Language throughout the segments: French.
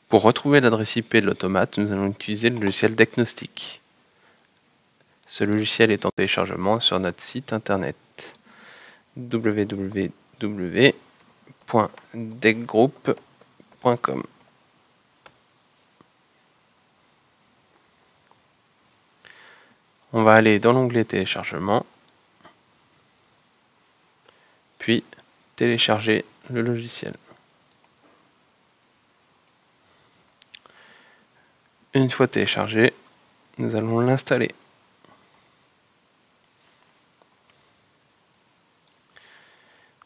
Pour retrouver l'adresse IP de l'automate, nous allons utiliser le logiciel Decknostic. Ce logiciel est en téléchargement sur notre site internet www.deckgroup.com. On va aller dans l'onglet téléchargement, puis télécharger le logiciel. Une fois téléchargé, nous allons l'installer.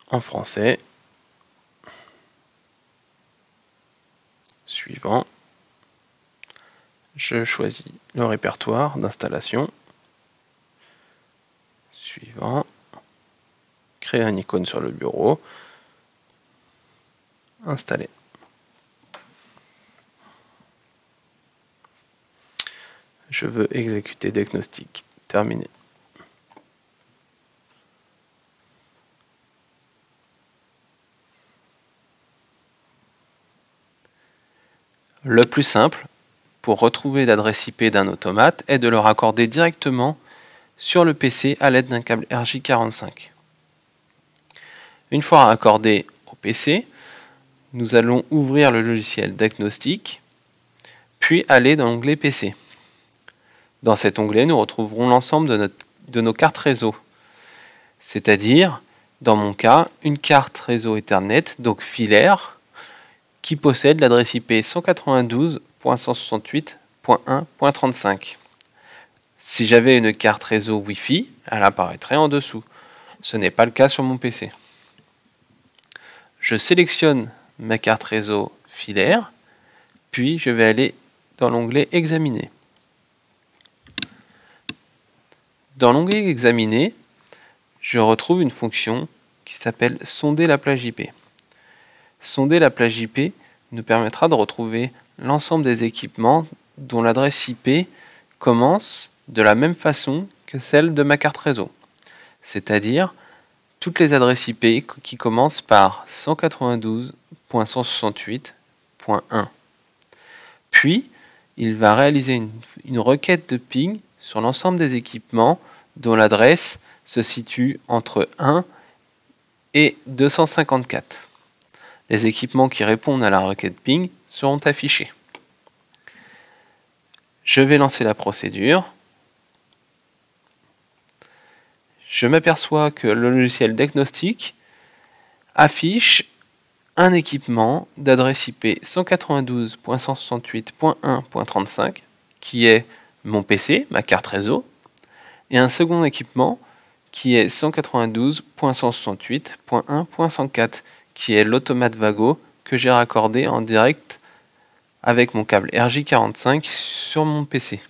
En français. Suivant. Je choisis le répertoire d'installation. Suivant. Créer une icône sur le bureau. Installer. Je veux exécuter Decknostic. Terminé. Le plus simple pour retrouver l'adresse IP d'un automate est de le raccorder directement sur le PC à l'aide d'un câble RJ45. Une fois raccordé au PC, nous allons ouvrir le logiciel Decknostic, puis aller dans l'onglet PC. Dans cet onglet, nous retrouverons l'ensemble de nos cartes réseau, c'est-à-dire, dans mon cas, une carte réseau Ethernet, donc filaire, qui possède l'adresse IP 192.168.1.35. Si j'avais une carte réseau Wi-Fi, elle apparaîtrait en dessous. Ce n'est pas le cas sur mon PC. Je sélectionne ma carte réseau filaire, puis je vais aller dans l'onglet Examiner. Dans l'onglet Examiner, je retrouve une fonction qui s'appelle Sonder la plage IP. Sonder la plage IP nous permettra de retrouver l'ensemble des équipements dont l'adresse IP commence de la même façon que celle de ma carte réseau, c'est-à-dire toutes les adresses IP qui commencent par 192.168.1. Puis, il va réaliser une requête de ping sur l'ensemble des équipements dont l'adresse se situe entre 1 et 254. Les équipements qui répondent à la requête ping seront affichés. Je vais lancer la procédure. Je m'aperçois que le logiciel Decknostic affiche un équipement d'adresse IP 192.168.1.35 qui est mon PC, ma carte réseau, et un second équipement qui est 192.168.1.104 qui est l'automate Vago que j'ai raccordé en direct avec mon câble RJ45 sur mon PC.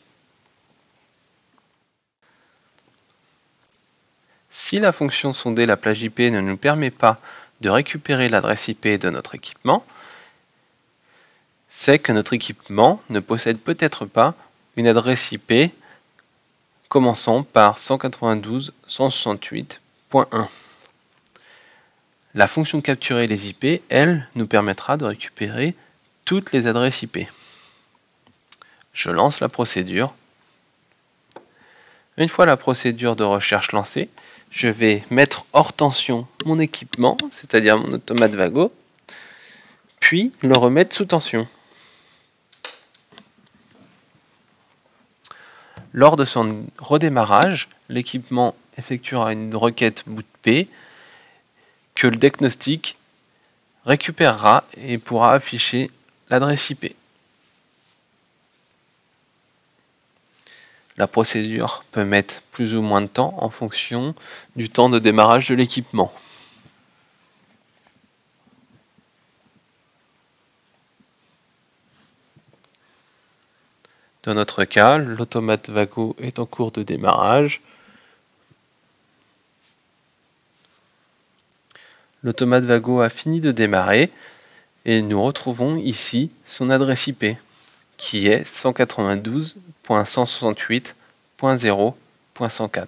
Si la fonction sonder la plage IP ne nous permet pas de récupérer l'adresse IP de notre équipement, c'est que notre équipement ne possède peut-être pas une adresse IP commençant par 192.168.1. La fonction capturer les IP, elle, nous permettra de récupérer toutes les adresses IP. Je lance la procédure. Une fois la procédure de recherche lancée, je vais mettre hors tension mon équipement, c'est-à-dire mon automate Vago, puis le remettre sous tension. Lors de son redémarrage, l'équipement effectuera une requête boot P que le Decknostic récupérera et pourra afficher l'adresse IP. La procédure peut mettre plus ou moins de temps en fonction du temps de démarrage de l'équipement. Dans notre cas, l'automate Vago est en cours de démarrage. L'automate Vago a fini de démarrer et nous retrouvons ici son adresse IP qui est 192.168.0.104.